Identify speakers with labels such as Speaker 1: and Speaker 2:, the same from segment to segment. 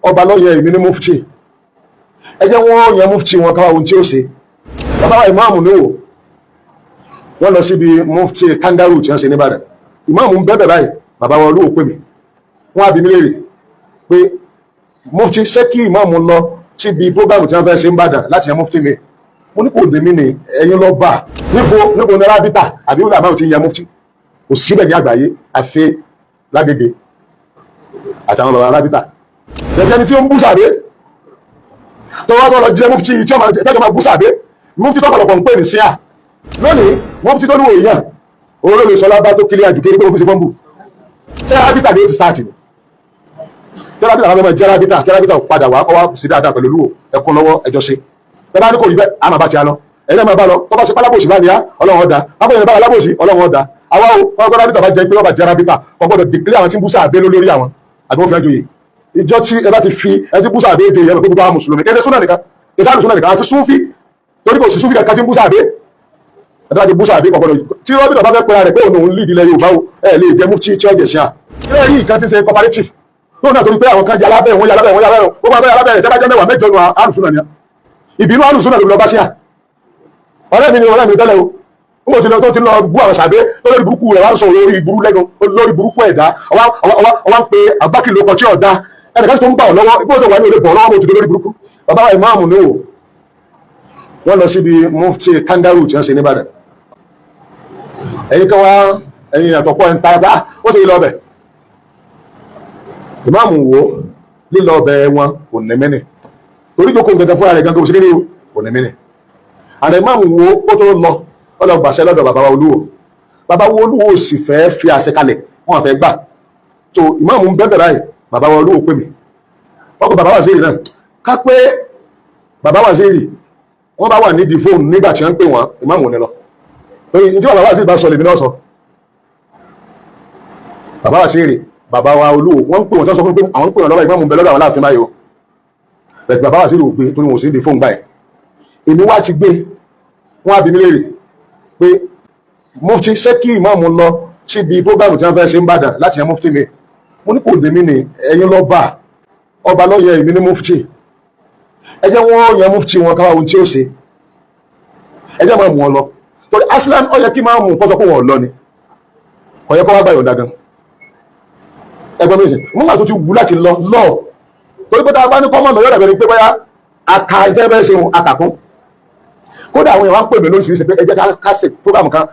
Speaker 1: ọba lọ́yẹ̀ èmi ní mufti ẹ jẹ́ wọ́n yan mufti wọn káwá ohun tí ó ṣe bàbá wa ìmáàmù ní wò wọ́n lọ síbi mufti kangaroo tí wọ́n ṣe níbàdàn ìmáàmù ń bẹ́bẹ̀ báyìí bàbá wa olúwo pè mí wọ́n á bi mí léèrè pé mufti ṣé kí ìmáàmù lọ síbi prógámù tí wọ́n fẹ́ ṣe ń bàdàn láti yan mufti mi mo ní kò dé mí ni ẹ̀yin lọ bá níbo ní rábítà àbí ó làbáwò ti yan mufti kò síbẹ̀ ní àgbáyé àfi lágége àtàwọn bàbá rábítà ẹ̀jẹ̀ ni tí ó ń bú sàbẹ́ tọwọ́ tó lọ jẹ́ mufti tí ó máa bú sàbẹ́ mufti tó pọ̀lọpọ̀ ń pè ní síà lónìí mufti tó ní òòyàn olóòlù sọlá bá tó kílẹ̀ àjùké tó fi ṣe fọ́nbù ṣé rábítà ni ó ti stáàtì ni tí rábítà lábẹ́ máa jẹ́ rábítà kí rábítà padà wá ọwọ́ sí dáadáa pẹ̀lú olúwo ẹkún lọ́wọ́ ẹjọ́ ṣe ẹ bá ní kò rí bẹ́ẹ̀ àmà bá ti á lọ ẹ̀yìn náà máa bá lọ tó bá ṣe pálábòsì bá ní á ọlọ́run ọ̀dà bábọ̀ yẹn bá alábòsì ọlọ́run ọ̀dà àwa ọgbọ́n rábítà bá jẹ́ pé ọba jẹ́ rábítà ọgbọ́dọ̀ dìklẹ́ àwọn tí ń bú sáà bẹ́ lórí àwọn àbí wọ́n fi ẹjọ́ yìí ìjọ tí ẹ bá ti fi ẹtí bú sáà bẹ́ èdè yẹn gbogbo àwọn mùsùlùmí kẹsẹ̀ súnà nìkan kẹsẹ̀ súnà nìkan àti súnfì torí kò sí súnfì kankan tí ń bú sáà bẹ́ ẹtí bá ti bú sáà bẹ́ kọ̀ọ̀kọ̀dọ̀ tí rábítà bá fẹ́ pẹ́ra rẹ̀ pé òun lídìí ilẹ̀ Yorùbá ẹ̀ lè jẹ́ mufti tí ó jẹ̀ sí à ilé yìí kan ti ṣe cooperative tó náà torí pé àwọn kan jalábẹ́ wọn jalábẹ́ wọn jalábẹ́ wọn máa bẹ́ jalábẹ́ rẹ̀ tẹ́bá jẹ́ mẹ́wàá mẹ́jọ nu àrùsùnà ni ìbínú àrùsùnà ló lọ bá sí à ọ̀rẹ́ mi ni ọ̀rẹ́ mi tẹ́lẹ̀ o mo ti lọ tó ti lọ bú àwọn sàbẹ́ lórí burúkú rẹ̀ wá ń sọ lórí burú lẹ́nu lórí burúkú ẹ̀dá ọwá ń pe abákì ló kọtí ọ̀dá ẹnìkan tó ń bà ọ́ lọ́wọ́ ipò tó wà ní olè bọ̀ lọ́wọ́ mo ti lórí burúkú bàbá wa ìmáàmù ní wò wọ́n lọ síbi mufti kangaroo tí wọ́n ṣe níbàdàn ẹ̀yin kan wá ẹ̀yin àtọ̀pọ̀ ẹ̀ ń ta bá ó sì lọ bẹ̀ ìmáàmù wo lílọ ọbẹ̀ wọn kò ní mẹ́nì torí jókòó gẹ́gẹ́ fúnra rẹ̀ gẹ́gẹ́ òṣèré ní kò ní mẹ́nì àrẹ ìmáàmù wo ó tó lọ ọlọ́ gbàṣẹ lọ́dọ̀ bàbá wa olúwo bàbá wa olúwo sì fẹ́ fi àṣẹ kalẹ̀ wọn fẹ́ gbà tó ìmáàmù ń bẹ́bẹ̀ báyìí bàbá wa olúwo pè mí wọ́n kó bàbá wa Waziri náà ká pé bàbá wa Waziri wọ́n bá wà nídìí fóònù nígbà tí wọ́n ń pè wọ́n ìmáàmù ní lọ torí ní tí bàbá wa Waziri bá sọ lèmi náà sọ bàbá wa Waziri bàbá wa olúwo wọ́n ń pè wọ́n tó sọ fún pé àwọn ń pè wọ́n lọ́wọ́ ìmáàmù ń bẹ lọ́dọ̀ àwọn láàfin báyìí o bẹ̀rẹ̀ bàbá wa Waziri ò gbé torí wọn ò sí nídìí fóònù báyìí èmi wá ti gbé wọ́n á bi mí léèrè pé mufti ṣé kí ìmáàmù lọ síbi prógámù tí wọ́n fẹ́ ṣe ń bàdàn láti yan mufti mi mo ní kò dé mí ni ẹ̀yin lọ bá ọba lọ́yẹ̀ èmi ní mufti ẹ jẹ́ wọ́n yan mufti wọn káwá ohun tí ó ṣe ẹ jẹ́ máa mú wọn lọ torí aslan ó yẹ kí máa mú kọ́ sọ pé wọn ò lọ ni kò yẹ kó wá gbà yọ̀ǹda gan ẹgbẹ́ mi sìn nígbà tó ti wù láti lọ torí pé tá a bá ní kọ́mọ̀nà yọ̀dà bẹ̀rẹ̀ pé bóyá aka ìjẹ́ bẹ́ẹ̀ ṣe àkàkún kódà àwọn èèyàn wá ń pè mí lóríṣiríṣi pé ẹ jẹ́ ká ṣe prógámù kan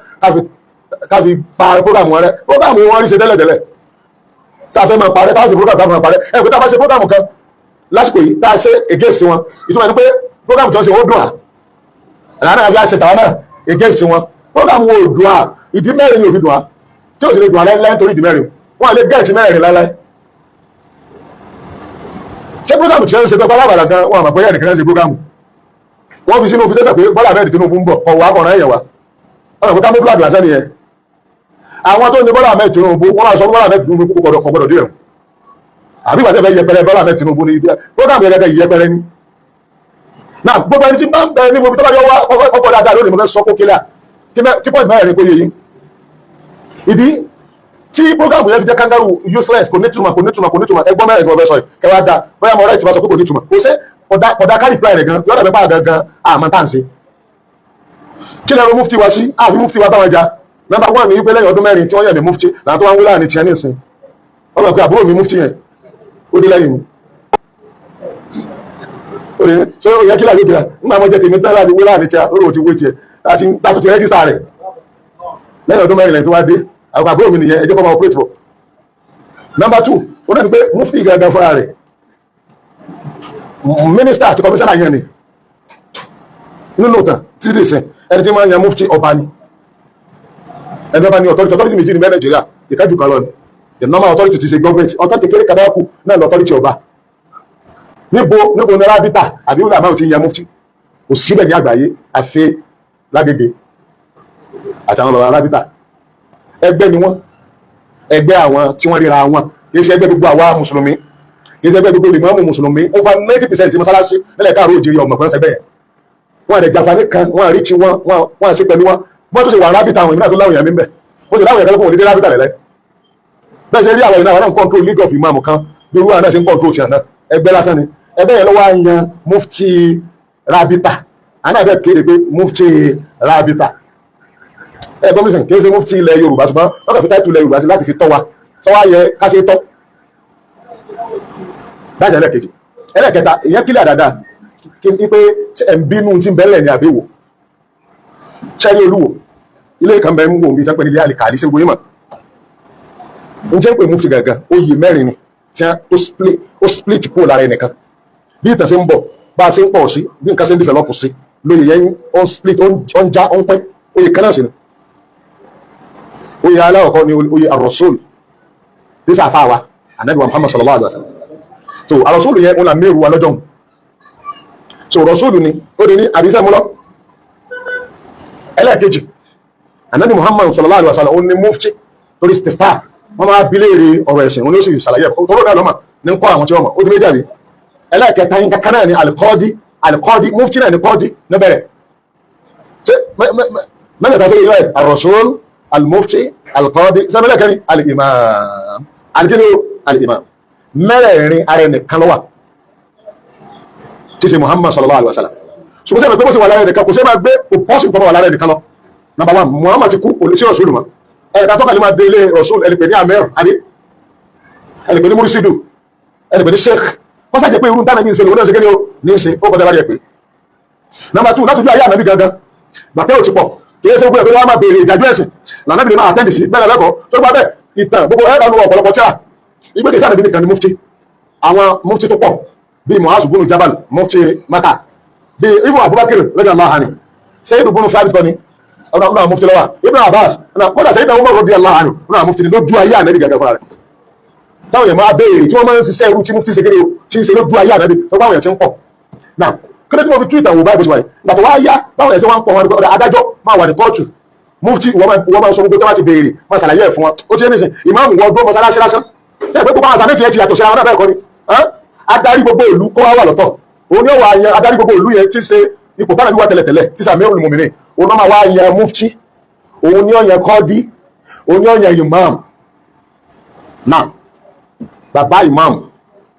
Speaker 1: ká fi pa prógámù rẹ prógámù wọn rí ṣe tẹ́lẹ̀tẹ́lẹ̀ tá a fẹ́ máa parẹ́ tá a ṣe prógámù tá a máa parẹ́ ẹ pé tá a bá ṣe prógámù kan lásìkò yìí tá a ṣe against wọn ìtumọ̀ ni pé prógámù tó ń ṣe ó dùn à ìlànà àbí àṣẹ tàwọn náà against wọn prógámù ó dùn à ìdí mẹ́rin ni òfin dùn à tí ò sì lè dùn à láíláí nítorí ìdí mẹ́rin wọn à lè gẹ́ẹ̀tì mẹ́rin láíláí ṣé prógámù tí wọ́n ń ṣe tó bá lábàlá gan wọn àmọ̀ pé ẹnìkan ṣe prógámù wọ́n fi sínú fìtẹ́sẹ̀ pé Bọ́lá Ahmed Tinubu ń bọ̀ ọ̀wọ́ akọ̀rọ̀ ẹ̀yẹ̀ wa ọ̀nà ìpótá mọ́tò àdùn àṣẹ nìyẹn àwọn tó ní Bọ́lá Ahmed Tinubu wọ́n máa sọ Bọ́lá Ahmed Tinubu kọ̀gbọ̀dọ̀ dé ẹ̀rù àbí ìbàdàn fẹ́ yẹpẹrẹ Bọ́lá Ahmed Tinubu ní ibi program yẹn gẹ́gẹ́ yẹpẹrẹ ní. náà gbogbo ẹni tí bá ń bẹ ní gbogbo tó bá yọ wá ọkọ̀ dáadáa lónìí mo fẹ́ sọ kó kílẹ̀ kí pọ́ìntì mẹ́rin ni kó yẹ yín. ìdí tí program yẹn fi jẹ́ kangaroo useless kò nítumọ̀ ẹgbọ́n mẹ́rin kan fẹ́ sọ yìí kẹwàá da bóyá mo rẹ́ ti bá sọ pé kò nítumọ̀ kò sẹ́ ọ̀dà kárí pláì rẹ̀ gan yọ̀dà pẹ́pà gangan àmọ́ tá à ń ṣe kí lẹ́nu mufti wa sí àbí mufti wa báwọn ja nọ́mbà 1 ní wípé lẹ́yìn ọdún mẹ́rin tí wọ́n yẹ̀ ní mufti làwọn tó wá ń wí láàrin tiẹ̀ ní ìsìn wọ́n mọ̀ pé àbúrò mi mufti yẹn ó dé lẹ́yìn mi ó dé ṣé ó yẹ kí láyé gbéra nígbà wọn jẹ tèmi tán láti wí láàrin tiẹ̀ ó rò ó ti wé tiẹ̀ láti tàbí ti rẹ́jísítà rẹ̀ lẹ́yìn ọdún mẹ́rin lẹ́yìn tó wá dé àwọn àbúrò mi nìyẹn ẹjẹ́ kọ́ máa operate bọ̀ nọ́mbà 2 ó dẹ̀ ní pé mufti gangan fúnra rẹ̀ mínísítà àti kọmíṣánná yẹn ni nínú ìtàn títí dè sìn ẹni tí wọ́n yan mufti ọba ni ẹni ọba ni authority méjì ní bẹ́ẹ̀ Nàìjíríà ìkájú kan lọ ni the normal authority ti ṣe government authority kékeré kàdákù náà lọ authority ọba níbo ní rábítà àbí wúlò àmáhùn ti yan mufti kò síbẹ̀ ní àgbáyé àfi lágége àtàwọn bàbá rábítà ẹgbẹ́ ni wọ́n ẹgbẹ́ àwọn tí wọ́n ríra wọn kì í ṣe ẹgbẹ́ gbogbo àwa mùsùlùmí ìṣẹ́ ẹgbẹ́ gbogbo ìmọ̀ọ́mù mùsùlùmí over 90% mọ́sálásí nílẹ̀ káàró òjìrì ọmọ kan sẹ́gbẹ́ yẹn wọ́n àdẹ̀ jàǹfààní kan wọ́n àrí tí wọ́n àṣẹ pẹ̀lú wọn bọ́n tó ṣe wà rábìtà àwọn ìmìnà tó láwọn èèyàn mímẹ́ ó sì láwọn èèyàn kẹ́lẹ́kùn òdídé rábìtà lẹ́lẹ́ bẹ́ẹ̀ ṣe rí àwọn ìnáwó náà ń control league of imam kan lórí àwọn náà ṣe ń control tiẹ̀ náà ẹgbẹ́ lásán ni ẹgbẹ́ yẹn ló wá yan mufti rabita àná ẹgbẹ́ kéde pé mufti rabita ẹgbẹ́ mísìn kì í ṣe mufti ilẹ̀ Yorùbá ṣùgbọ́n wọ́n kàn fi táìtù ilẹ̀ Yorùbá sí láti fi tọ́ wa tọ́wá yẹ káṣe tọ́ dájà ẹlẹ́kejì ẹlẹ́kẹta ìyẹn kílẹ̀ àdáadáa kí n pé ẹ̀ ń bínú tí ń bẹ́lẹ̀ ní àbẹ̀wò ṣẹ́rí Olúwo ilé kan bẹ́ẹ̀ ń wò bí tẹ́pẹ́ nílé àlìkàlì ṣe gbóyè mọ̀ n jẹ́ pé mufti gàgà oyè mẹ́rin ni tí ó split kúrò lára ẹnìkan bí ìtàn ṣe ń bọ̀ bá a ṣe ń pọ̀ sí bí nǹkan ṣe ń develop sí lóye yẹn ó ń split ó ń já ó ń pẹ́ oyè kan náà sí ni oyè aláwọ̀kọ́ ni oyè ar-Rasul tí sàfà wa Ànábì wa Muhammad sallallahu alaihi wasallam so ar-Rasul yẹn ó là mẹ́rù wa lọ́jọ́ so Rasul ni ó di ní àbísẹ́ mú lọ ẹlẹ́ẹ̀kejì Ànábì Muhammad sallallahu alaihi wasallam ó ní mufti lórí istifta wọ́n máa bí léèrè ọ̀rọ̀ ẹ̀sìn wọn ló sì ṣàlàyé ọ̀rọ̀ náà lọ́mà ní ń kọ́ àwọn tí wọ́n mọ̀ ó di méjì àbí ẹlẹ́ẹ̀kẹta yín kankan náà ni alikọ́ọ́dí mufti náà ni kọ́ọ́dí níbẹ̀rẹ̀ mẹ́lẹ̀ta tó yẹ ar-Rasul al-mufti al-qadi sẹ́mẹ́lẹ̀kẹ́ni al-imam alikini al-imam mẹ́rẹ̀ẹ̀rin ara ẹnìkan ló wà tí ṣe Muhammad sallallahu alaihi wasallam ṣùgbọ́n sẹ́mẹ̀ pé bó ṣe wà lára ẹnìkan kò sẹ́ máa gbé òpọ́sì pọ̀ wà lára ẹnìkan lọ number one Muhammad ti kú olùsí Rasul mọ́ ẹ̀ka tó kàlí máa délé Rasul ẹnìpẹ̀ ní amir adé ẹnìpẹ̀ ní murisidu ẹnìpẹ̀ ní sheikh wọ́n sàjẹ́ pé irú tánà bí ń ṣe lòun náà ṣe kéde ní ṣe ó kọjá bá rí ẹ pé number two látọjú ayé ànábì gangan gbàtẹ́ ò ti pọ̀ kìí ṣe gbogbo ẹ̀ pé wọ́n máa béèrè ìdájọ́ ẹ̀sìn lànà ìbìnrin máa àtẹ́ǹdì sí bẹ́ẹ̀ lẹ́kọ̀ọ́ tó gbà bẹ́ẹ̀ ìtàn gbogbo ẹ̀ bá nu ọ̀pọ̀lọpọ̀ tíra ìgbésẹ̀ sáà níbi nìkan ni mufti àwọn mufti tó pọ̀ bíi Mu'az bunu Jabal mufti Maka bíi Ibn Abubakar radiyallahu anhu Sayyid bunu Thabit bani ọ̀nà mufti lọ́wọ́ Ibn Abbas kódà Sayyid Umar radiyallahu anhu ọ̀nà mufti ni lójú ayé ànábì gàgà fúnra rẹ̀ táwọn èèyàn máa béèrè tí wọ́n máa ń ṣiṣẹ́ irú tí mufti ṣe kéde tí ń ṣe lójú ayé ànábì tó báwọn èèyàn ti ń pọ̀ náà kílódé tí mo fi tú ìtàn wò báyìí bó ṣe wáyé gbàtọ̀ wá yá báwọn ẹ̀sẹ̀ wá ń pọ̀ wọn adájọ́ máa wà ní kóòtù mufti wọ́n máa ń sọ gbogbo tó bá ti béèrè máa ṣàlàyé ẹ̀ fún wọn ó ti ní ìsìn ìmáàmù wọn dúró mọ́sálásí lásán ṣe é pé gbogbo àwọn àṣàmì ti yàtọ̀ sí àwọn náà kọ́ ni adarí gbogbo ìlú kó wá wà lọ́tọ̀ òun yóò wá yan adarí gbogbo ìlú yẹn tí ṣe ipò bá nàbíwá tẹ́lẹ̀tẹ́lẹ̀ tí sàmì olùmọ̀mìnì òun náà máa wá yan mufti òun ni ó yan kọ́ọ́dí òun ni ó yan ìmáàmù náà bàbá ìmáàmù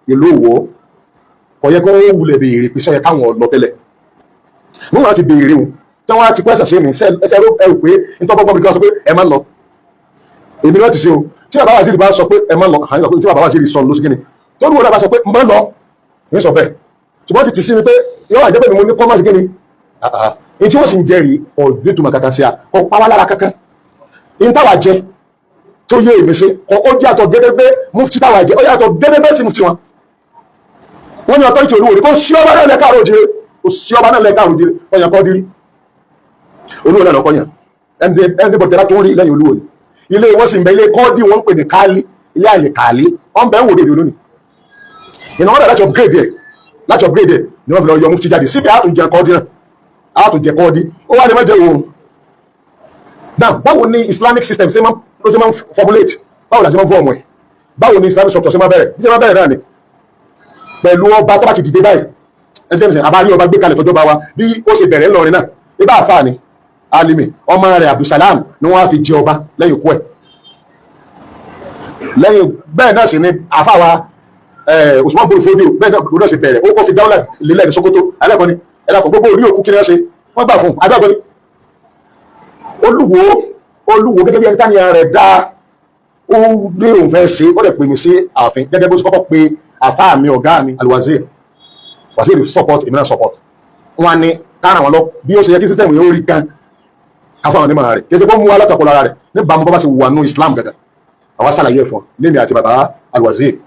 Speaker 1: ìlú Ìwó kò yẹ kó wọ́n wulẹ̀ béèrè pé sọ́yẹ káwọn lọ tẹ́lẹ̀ níwọ̀n láti béèrè wọn tí wọ́n á ti pẹ́sẹ̀ sí mi ẹsẹ̀ ẹrù pé ìtọ́gbọ́gbọ́ mi kí wọ́n sọ pé ẹ má lọ èmi náà ti ṣe o tí bàbá Waziri bá sọ pé ẹ má lọ àyìn sọ pé tí bàbá Waziri sọ ló sí kíni tó ní wọn bá sọ pé má lọ ní sọ bẹ́ẹ̀ ṣùgbọ́n ti ti sí mi pé yọ́wọ́ àjẹ́bẹ̀ mi mo ní kọ́mọ́sí kíni ní tí wọ́n sì ń jẹ́rìí ọ̀dẹ́tùmọ̀ kankan sí a kọ́ pàwọ́ lára kankan ní táwa jẹ tó yé èmi ṣe kọ́ ó yàtọ̀ gẹ́gẹ́ mufti táwa jẹ ó yàtọ̀ gẹ́gẹ́ sí mufti wọn wọ́n ní ọ̀tọ́ ìtì Olúwo kó sí ọba náà lẹ́ka àròjìrè kó sí ọba náà lẹ́ka àròjìrè ọ̀yàn kọ́ dírí Olúwo náà lọ́kọ́ yàn ẹni bọ̀tẹ́lá tó ń rí lẹ́yìn Olúwo ni ilé wọ́n sì ń bẹ ilé kọ́ọ́dì wọ́n ń pè ní káálí ilé àlè káálí wọ́n bẹ̀ ń wò lóde lónìí ìnáwó náà láti upgrade ẹ̀ ni wọ́n fi lọ yọ mufti jáde síbi àtúnjẹ kọ́ọ́dì ó wá ní mẹ́jẹ òun náà báwo ni Islamic system ṣe máa ń formulate báwo la ṣe máa ń fọ́ ọmọ ẹ̀ báwo ni Islamic structure ṣe máa bẹ̀rẹ̀ bí ṣe máa bẹ̀rẹ̀ náà ni pẹ̀lú ọba tó bá ti dìde báyìí ẹgbẹ́ ìṣẹ̀ àbárí ọba gbé kalẹ̀ tọ́jọba wa bí ó ṣe bẹ̀rẹ̀ ńlọrin náà ibà àfáà ni alimi ọmọ rẹ̀ Abdulsalam ni wọ́n á fi jẹ ọba lẹ́yìn ikú ẹ̀ lẹ́yìn bẹ́ẹ̀ náà sì ni àfáà wa Usman bolu fodio bẹ́ẹ̀ náà sì bẹ̀rẹ̀ ó kọ́ fi dáwọ́lá lílẹ̀ ní Sokoto alẹ́kọ̀ọ́ ni ẹ̀dàkọ̀ gbogbo orí òkú kí ni wọ́n ṣe wọ́n gbà fún adágọ́ ni Olúwo gẹ́gẹ́ bí ẹni táníyàn rẹ̀ dá ó ní òun fẹ́ ṣe ó dẹ̀ pè mí sí ààfin gẹ́gẹ́ bó ṣe kọ́kọ́ pe àfáà mi ọ̀gá mi Al-Waziri Waziri support èmi náà support wọn ni kára wọn lọ bí ó ṣe yẹ kí system yóò rí gan káfáwọn onímọ̀ rẹ̀ kí ẹ ṣe kó mú alátakò lára rẹ̀ níbàámu bá ṣe wà nù Islam gàgà àwọn sàlàyé ẹ̀ fún lémi àti bàbá Al-Waziri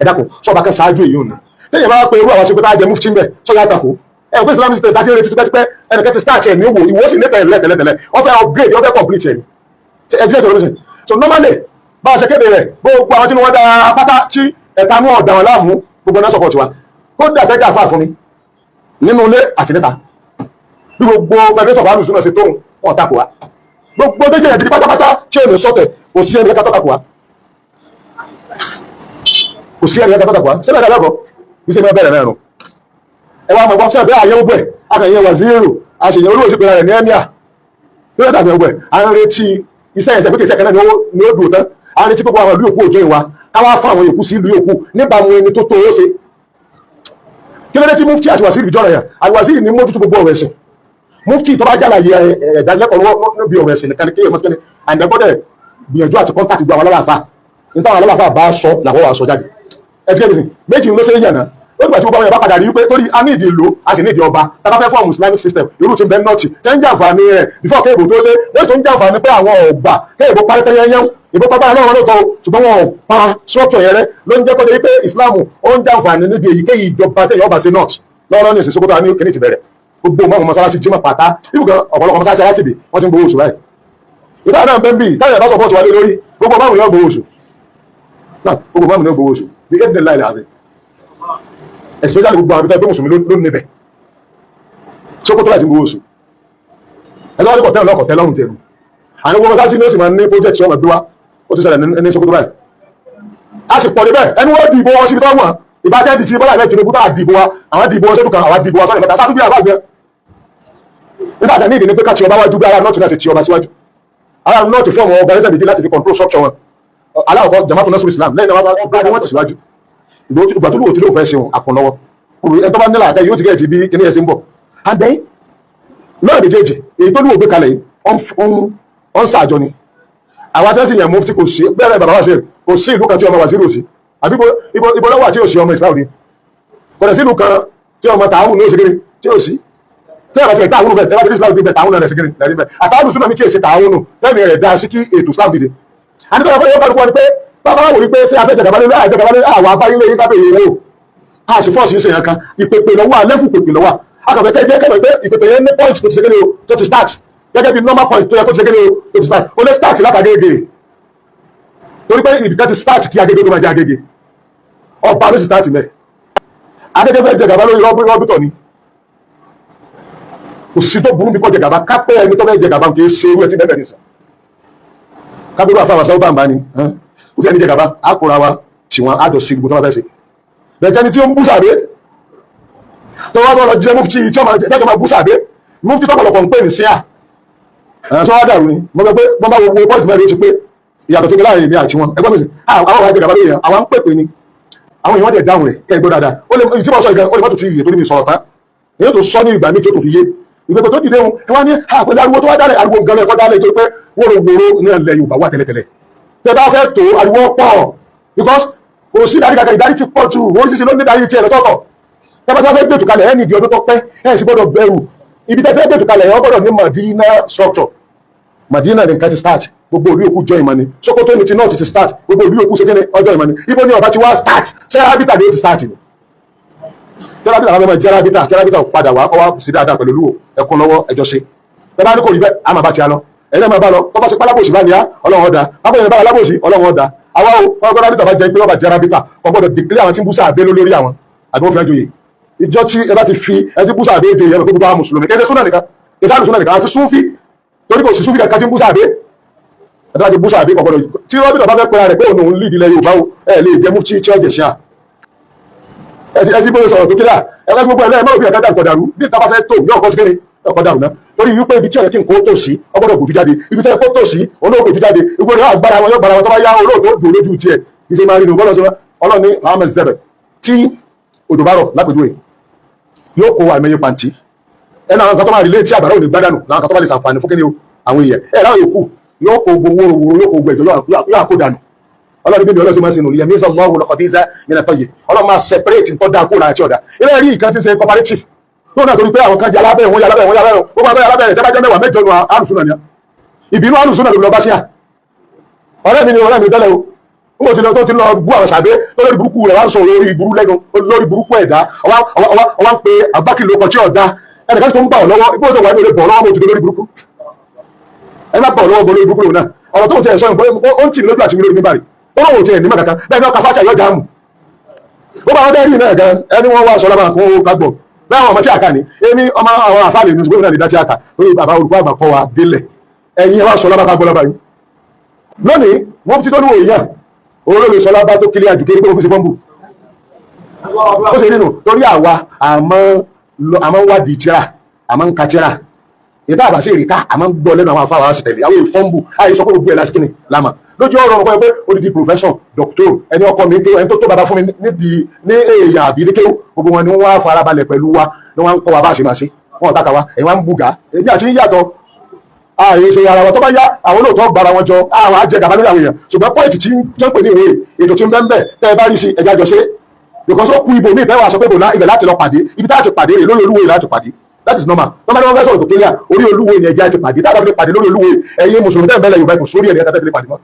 Speaker 1: ẹ dákun sọba kan ṣáájú èyí ò ní tẹ́yìn bá pé irú àwọn ṣe pé tá jẹ mufti ń bẹ̀ sọ́yà àtàkù ẹ̀ pé Islamic state dájú retí tipẹ́tipẹ́ ẹnìkan ti start ẹ̀ ní wò ìwọ sì nípa ẹ̀rẹ́ tẹ́lẹ̀tẹ́lẹ̀ ó fẹ́ upgrade ó fẹ́ complete ẹ̀ ní education so normally bá a ṣe kéde rẹ̀ gbogbo àwọn tí wọ́n dá pátá tí ẹ̀ka mú ọ̀dà wọn láàmú gbogbo náà sọ̀pọ̀ tiwa ó dà tẹ́jà fà fún mi nínú ilé àti níta bí gbogbo federation of alùsùn náà ṣe tóun wọn takò wá gbogbo tó jẹ́ ìdí pátápátá tí èmi sọ̀tẹ̀ kò sí ẹni kẹ́kẹ́ tó takò wá kò sí ẹni kẹ́kẹ́ tó takò wá síbẹ̀ dàgbọ́ bí ṣe máa bẹ̀rẹ̀ náà nù ẹ wá mọ̀ gbọ́ síbẹ̀ àyẹ̀wò bẹ̀ akànyẹ Waziri àṣeyẹ Olúwo sí pé rẹ̀ ní ẹ́míà tó yẹ dàbí ọgbẹ̀ à ń retí iṣẹ́ ìṣẹ́ pé kìí ṣe kẹ́nà ni ó dùn tán à ń retí pé àwọn ìlú yòókù òjò ìwà káwá fún àwọn yòókù sí ìlú yòókù níbàámu ẹni tó tó ó ṣe kí ló dé tí mufti àti waziri ìjọra yẹn àwaziri ní mójútó gbogbo ọ̀rọ̀ ẹ̀sìn mufti tó bá jàlàyé ẹ̀dánilẹ́kọ̀ọ́ lọ́wọ́ níbi ọ̀rọ̀ ẹ̀sìn nìkan kéèyàn mọ́síkẹ́ni àìdẹ́gbọ́dẹ̀ gbìyànjú àti kọ́ńtàkì gbọ́ àwọn aláàfáà níta àwọn aláàfáà bá sọ làwọn wà sọ jáde ẹ̀tíkẹ́ nìsín méjì ló ṣe é yànnà ó dìgbà tí gbogbo àwọn yẹn bá padà rí wípé torí a ní ìdí ìlú a sì ní ìdí ọba tábà fẹ́ fọ́ọ̀mù islamic system irú ti bẹ́ẹ̀ nọ́ọ̀tì tẹ́ ń jàǹfààní rẹ̀ bífọ̀ kéèbò tó lé lẹ́yìn tó ń jàǹfààní pé àwọn ọ̀gbà kéèbò parí tẹ́yẹ́yẹ́ ìbò pápá náà wọn ló tọ́ ṣùgbọ́n wọn ò pa structure yẹn rẹ ló ń jẹ́ kó dé pé islam ó ń jàǹfààní níbi èyíkéyìí ìjọba tẹ̀yìn ọba sí north lọ́wọ́ ní ìsìn Sókótó ní kíní ti bẹ̀rẹ̀ gbogbo mọ́ mọ́sálásí jímọ̀ pátá ibùgbọ́n ọ̀pọ̀lọpọ̀ mọ́sálásí alátìbí wọ́n ti ń gbowó oṣù báyìí ìtàn náà ń bẹ́ ń bì táyà bá sọ̀pọ̀ tí wọlé lórí gbogbo márùn yóò gbowó oṣù náà gbogbo márùn yóò gbowó oṣù ní eight nine láìláàdé especially gbogbo àwọn abitẹ́ mùsùlùmí ló níbẹ̀ Sókótó láti gbowó oṣù ẹgbẹ́ wọn ní kọ̀tẹ́ ọlọ́kọ̀tẹ́ lọ́rùn tẹ̀rù àwọn gbogbo mọ́sálásí ní ó sì máa ní project ọmọ gbé wá ó ti ṣẹlẹ̀ ní Sókótó báyìí a sì pọ̀ níbẹ̀ ẹni wọ́n dìbò wọn síbi tó wọ́n ìbájẹ́ di ti Bọ́lá Ahmed Tinubu tá a dìbò wa àwọn dìbò wọn sódù kan àwọn dìbò wa sọ́dọ̀ mẹ́ta sáà tún bí àbá gbẹ nígbà tí a ní ìdí ni pé ká ti ọba wájú bí ara nọ́ọ̀tì náà ti ti ọba síwájú ara nọ́ọ̀tì fún ọmọ ọba ẹsẹ̀ méjì láti fi control structure wọn aláwọ̀kọ́ Jama'atu Nasrul Islam lẹ́yìn náà wọ́n gbá wọn ti síwájú ìgbà tó lówó tí ló fẹ́ ṣe àpọ̀nọ́wọ́ ẹni tó bá nílà àtẹ yóò ti gẹ̀ẹ́tì bí kíní ẹ̀sìn bọ̀ and then lọ́ọ̀ méjèèjì èyí tó lówó gbé kalẹ̀ yìí ọ̀n sàjọ ni àwọn atẹ́sí yẹn mufti kò sí bẹ́ẹ̀rẹ̀ bàbá wa ṣe kò sí ìlú kan tí ọmọ waziri ò sí àbí ibo lọ́wọ́ àti òsì ọmọ Islam ni kò dẹ̀ sí ìlú kan tí ọmọ tààwùn ní òṣèkiri tí ó sí tí ọmọ tẹ̀lé tààwùn bẹ̀ tẹ́lá Islam bẹ̀ tààwùn náà ṣèkiri lẹ́rí bẹ̀ àtàwùn súnmọ́ mi tí èsì tààwùn nù tẹ́mi rẹ̀ dá sí kí ètò Islam dìde àti tọ́lá fẹ́ yóò pé bàbá wò wípé ṣé afẹ́ jẹ̀gàbá lé àwọn abáyé lé kábẹ̀ yìí wò a sì fọ́ọ̀sì ìṣẹ̀yàn kan ìpèpè lọ́wọ́ alẹ́fù pèpè lọ́wọ́ akọ̀fẹ́ kẹ́ jẹ́ kẹ́mọ̀ pé ìpèpè yẹn ní point tó ti ṣe tó ti start gẹ́gẹ́ bí normal point tó yẹ kó ti ṣe tó ti start ó lé start látàgége torí pé ìdíkẹ́ ti start kí Agége tó máa jẹ́ Agége ọba ló sì start mẹ́ Agége fẹ́ jẹ gàba lórí rọ́bìtọ̀ ni kò sí tó burú bí kò jẹ gàba kápẹ́ ẹni tó fẹ́ jẹ gàba kì í ṣe irú ẹ ti bẹ́ẹ̀ nìsàn kápẹ́ wà fún àwọn sáwọ́ bàbá ni kò sí ẹni jẹ gàba á kóra wa tí wọn á jọ sí gbogbo tó wọ́n fẹ́ ṣe bẹ̀jẹ̀ ni tí ó ń bú sàbẹ́ tó wá bọ́ lọ jẹ́ mufti tí ọmọ ẹ̀jẹ̀ máa bú sàbẹ́ mufti tọ́pọ̀lọpọ̀ ń pè ní síà ẹ̀ sọ́wọ́ dàrú ni mo gbẹ pé wọ́n bá wo pọ́ìntì mẹ́rin ó ti pé ìyàtọ̀ tó ń láàrin èmi àti wọn ẹgbẹ́ mi sì àwọn àwọn àjẹgàbá lóye àwọn ń pèpè ni àwọn èèyàn dẹ̀ dáhùn rẹ̀ kẹ́ ẹ gbọ́ dáadáa ó lè tí mo sọ ìgbà ó lè mọ́tò tí iye tó ní mi sọ̀rọ̀ tán èyí tó sọ ní ìgbà mi tí ó tó fi yé ìgbẹ́pẹ̀ tó dìde wọn ẹ wá ní àpẹẹrẹ ariwo tó wá dálẹ̀ ariwo nǹkan ẹ̀kọ́ dálẹ̀ tó pé wóróworó ní ilẹ̀ Yorùbá wà tẹ́lẹ̀tẹ́lẹ̀ tẹ bá fẹ́ tó ariwo pọ̀ because kò sí ìdarí kankan ìdarí ti pọ̀ jù oríṣiríṣi ló ní ìdarí tiẹ̀ lọ́tọ̀ọ̀tọ̀ tẹ bá fẹ́ gbètò kalẹ̀ ẹ̀ nìdí ọdún tó pẹ́ ẹ̀ sì gbọ́dọ̀ bẹ̀rù ibi tẹ fẹ́ gbètò kalẹ̀ ẹ̀ gbọ́dọ̀ ní Madina structure Madina nìkan ti start gbogbo olú òkú join mani Sokoto ní ti náà ti start gbogbo olú òkú sekene ọjọ́ ìmọ̀ ni ibo ni ọba ti wá start ṣé arábítà ni ó ti start ni jẹ́rábítà àwọn ọmọ jẹ́rábítà padà wá ọwá sí dáadáa pẹ̀lú olúwo ẹkùn lọ́wọ́ ẹjọ́ ṣe bẹ́ẹ̀ bá ní kò rí bẹ́ẹ̀ àmà bá ti a lọ ẹ̀yìn máa bá lọ tó bá ṣe pálábòsì bá ní á Ọlọ́run ọ̀dà bábọ̀ yẹn bá alábòsì Ọlọ́run ọ̀dà àwa o ọgbọ́n rábítà bá jẹ́ pé ọba jẹ́rábítà kò gbọ́dọ̀ dìklẹ́ àwọn tí ń búṣà àbẹ́ lórí àwọn àbí wọ́n fi ẹjọ́ yìí ìjọ tí ẹ bá ti fi ẹtí búṣà àbẹ́ èdè yẹn lọ pé gbogbo àwọn mùsùlùmí kẹ́sẹ̀ súnà nìkan ìsáàlù súnà nìkan àti súnfì torí kò sí súnfì kankan tí ń búṣà àbẹ́ ẹ̀dá ti búṣà àbí kọ̀gbọ́dọ̀ tí rọ́bìtà bá fẹ́ pẹ́ra rẹ̀ pé òun lì ilẹ̀ Yorùbá ẹ̀ lè jẹ́ mufti tí ó jẹ̀ sí à ẹtí bóyá sọ̀rọ̀ tó kílà ẹgbẹ́ gbogbo ẹ̀lẹ́ ẹ̀mọ́ òbí ẹ̀ká dàgbọ̀ dàrú bí ìta bá fẹ́ tó yóò kọ́ sí kéde ọkọ̀ dàrú náà lórí wípé ibi tí ọ̀rẹ́ kí n kó tó sí ọgbọ́dọ̀ gbòjú jáde ibi tó yẹ kó tó sí olóògbé gbòjú jáde ibi tó yọ gbára wọn yóò gbára wọn tó bá yá olóògbé dùn lójú tiẹ̀ ìṣe máa rí nu bọ́lọ̀ sọ ọlọ́ni Muhammad zebẹ̀ tí odò bá rọ̀ lápèjúwe yóò kó àìmọye pàǹtí ẹnu àwọn kan tó máa rí létí àgbàrá òní gbádànù láwọn kan tó bá lè ṣàǹfààní fún kéde àwọn èèyàn ẹ̀ láwọn yòókù yóò kó gbowó wòrò yóò kó gbẹ̀jọ yóò àkó dànù ọlọ́run bíbí ọlọ́sìn máa ń sinú ìyẹn mísàn lọ́wọ́ lọ́kọ̀ bí i zẹ́ nínú ẹ̀tọ́ yìí ọlọ́run máa separate nǹkan dáa kó láti ọ̀dà ilé rí nǹkan tí ń ṣe cooperative tó náà torí pé àwọn kan jẹ alábẹ́ wọn yàlábẹ́ wọn yàlábẹ́ wọn gbogbo alábẹ́ rẹ̀ tẹ́bàjẹ́ mẹ́wàá mẹ́jọ nu alùsùn náà ni ìbínú alùsùn náà ló lọ bá sí à ọ̀rẹ́ mi ni ọ̀rẹ́ mi tẹ́lẹ̀ o n kò ti lọ tó ti lọ bú àwọn sàbẹ́ lórí burúkú rẹ̀ wá ń sọ lórí ìburú lẹ́nu lórí burúkú ẹ̀dá ọwá ń pe abákìlì ọkọ̀ tí ọ̀dá ẹnìkan tó ń bà ọ́ lọ́wọ́ ibi tó wà ní olè bọ̀ lọ́wọ́ mo ti lórí burúkú ẹ má bà ọ́ lọ́wọ́ bọ̀ lórí burúkú lòun náà ọ̀rọ̀ tó ń tẹ̀ sọ ó ń tì mí lójú àti mi lórí níbàrí ó ti ẹ̀ ní mọ̀kàkà bẹ́ẹ̀ ni ọkà fàájà yọ jáàmù ó bá wọn dẹ́rì náà gan ẹni wọ́n wá sọ́lá máa kún ó kágbọ̀ bẹ́ẹ̀ àwọn ọmọ tí a kà ní èmi ọmọ àwọn àfáàlì ní ṣùgbọ́n náà ní dá tí a kà lórí bàbá olùkọ́ àgbà kọ́ wa délẹ̀ ẹ̀yin ẹ wá sọ́lá bá kágbọ́ lábàáyé lónìí wọ́n fi tó níwò ìyá olóòlù sọ́lá bá tó kílé àjùké pé ó fi ṣe bọ́ǹbù ó ṣe nínú torí àwa àmọ́ ń wádìí tíra àmọ́ ń ka tíra ìta àbàṣe ìrìká àmọ́ ń gbọ́ lẹ́nu àwọn afáwà sí tẹ̀lé àwọn ìfọ́ǹbù àìsọ pé gbogbo ẹ̀ lásìkò ní lámà lójú ọ̀rọ̀ ọ̀rọ̀ pé odidi profession doctor ẹni ọkọ mi ẹni tó bàbá fún mi ní èèyàn àbí níkéwò gbogbo wọn ni wọ́n wá farabalẹ̀ pẹ̀lú wa ni wọ́n ń kọ́ wa bá a ṣe máa ṣe wọn ò taka wa ẹ̀yin wa ń bùgà èmi àti yíyàtọ̀ ààyè ṣe ara wọn tó bá yá àwọn olóòótọ́ gbára wọn jọ àwọn àjẹ gàba lórí àwọn èèyàn ṣùgbọ́n pọ́ìntì tí wọ́n pè ní ìwé ètò tí ń bẹ́ẹ̀ tẹ́ ẹ bá rí sí ẹja jọ ṣe because ó kú ibò míì tẹ́wàá sọ pé ibẹ̀ láti lọ pàdé ibi tá a ti pàdé rè lórí olúwo láti pàdé that is normal normal ni wọ́n fẹ́ sọ̀rọ̀ tó kílíà orí olúwo ni ẹja ti pàdé tá a bá fi pàdé lórí olúwo ẹ̀yin mùsùlùmí tẹ́ ń bẹ́lẹ̀ yorùbá kò sórí ẹ̀ ní ẹ̀ta tẹ́lẹ̀ pàdé mọ́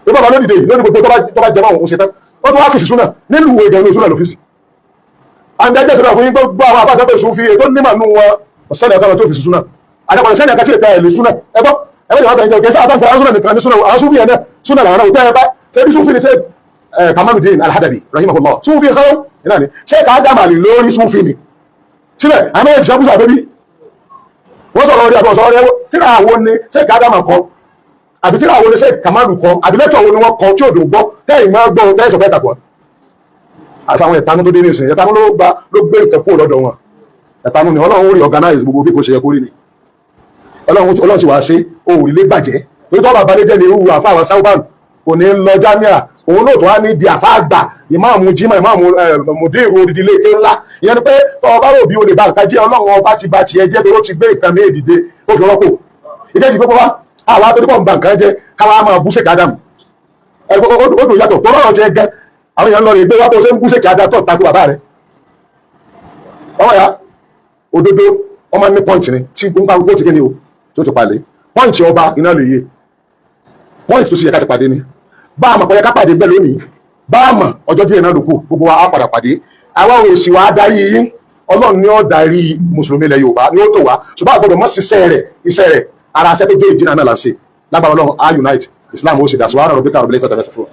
Speaker 1: tó bá lónìí dé lónìí gbogbo tó bá jẹmọ́ òun ṣe tán ó tún wá fèsì súnà nílùú ìwé ìgbẹ̀rún súnà lọ́fíìsì àǹdẹ́jẹ́ sọ́dọ̀ fún yín tó gbọ́ àwọn àbájá pẹ̀sùn fi ètò nímọ̀ nù wọn ọ̀sẹ́ni ọ̀gá tó fèsì súnà àdàpọ̀ sẹ́ni ọ̀gá tí ètò ẹ̀lú súnà ẹgbọ́ ẹgbẹ́ ìjọba ìjọba kẹsàn án àtàkùn àwọn súnà nìkan ní súnà àwọn súnfì yẹn súnà làwọn náà tẹ́ ẹ bá ṣe bí súnfì ni ṣe Kamaluddin Al-Hadabi rahimahullah súnfì kan náà ni ṣé ká dá màlì lórí súnfì ni síbẹ̀ àmọ́ ẹ̀ ṣàkóso àbẹ́bí wọ́n sọ̀rọ̀ orí àbọ̀ sọ̀rọ̀ ẹ̀wọ̀ tíra àwọn ni ṣé ká dá mà kọ́ àbí tíra àwọn ni ṣé Kamalu kọ́ àbí lẹ́tọ̀ àwọn ni wọ́n kọ́ tí ò dùn gbọ́ tẹ́yìn máa gbọ́ tẹ́yìn sọ bẹ́ẹ̀ tàbọ̀ àtàwọn ẹ̀tanú tó dé ní ìsìn ẹ̀tanú ló gbé ìtẹ̀kù lọ́dọ̀ wọn ẹ̀tanú ni Ọlọ́run rí organize gbogbo bí kò ṣe yẹ kó rí ni Ọlọ́run ti wá ṣe òòrì lé bàjẹ́ torí tó bàbá lé jẹ́ ní irú àfa àwọn sáúbàn kò ní lọ jámíà òun náà tó wá ní di àfa àgbà ìmáàmù jimá ìmáàmù mùdírù odidi ilé ike ńlá ìyẹn ni pé tó ọba rò bí o lè bá nǹkan jẹ́ Ọlọ́run ọba ti ba tiẹ̀ jẹ́ tó ti gbé ìkan ní èdìdé ó fi rọ́pò ìjẹ́ ti gbogbo wa àwọn atọ́jú bá nǹkan jẹ́ káwa máa bú sèkì Ádámù ó dùn yàtọ̀ tó rọrọ̀ jẹ́ gẹ́ àwọn èèyàn lọ rè gbé wá bó ṣe ń bú sèkì Ádámù tó tako bàbá rẹ̀ ọmọ ya òdodo ọmọ ní pọ́ǹtì ni tí gbogbo àgbò ti kéde o tó ti palẹ̀ pọ́ǹtì ọba iná lè yé pọ́ǹtì tó sì yẹ ká ti pàdé ni bá a mọ̀ pé ká pàdé bẹ́ẹ̀ lónìí bá a mọ̀ ọjọ́ díẹ̀ náà ló kù gbogbo wa á padà pàdé àwa ò sì wá darí yín Ọlọ́run ni ó darí mùsùlùmí ilẹ̀ Yorùbá ni ó tò wá ṣùgbọ́n àgbọ̀dọ̀ mọ́ sí iṣẹ́ rẹ̀ ara ṣẹ́ tó jó ìjìnà náà là ń ṣe lágbára Ọlọ́run á unite Islam ó sì dá sùwárà rọ̀ bí káàrọ̀ bí lẹ́sẹ̀ tẹ̀lẹ́sẹ̀ fún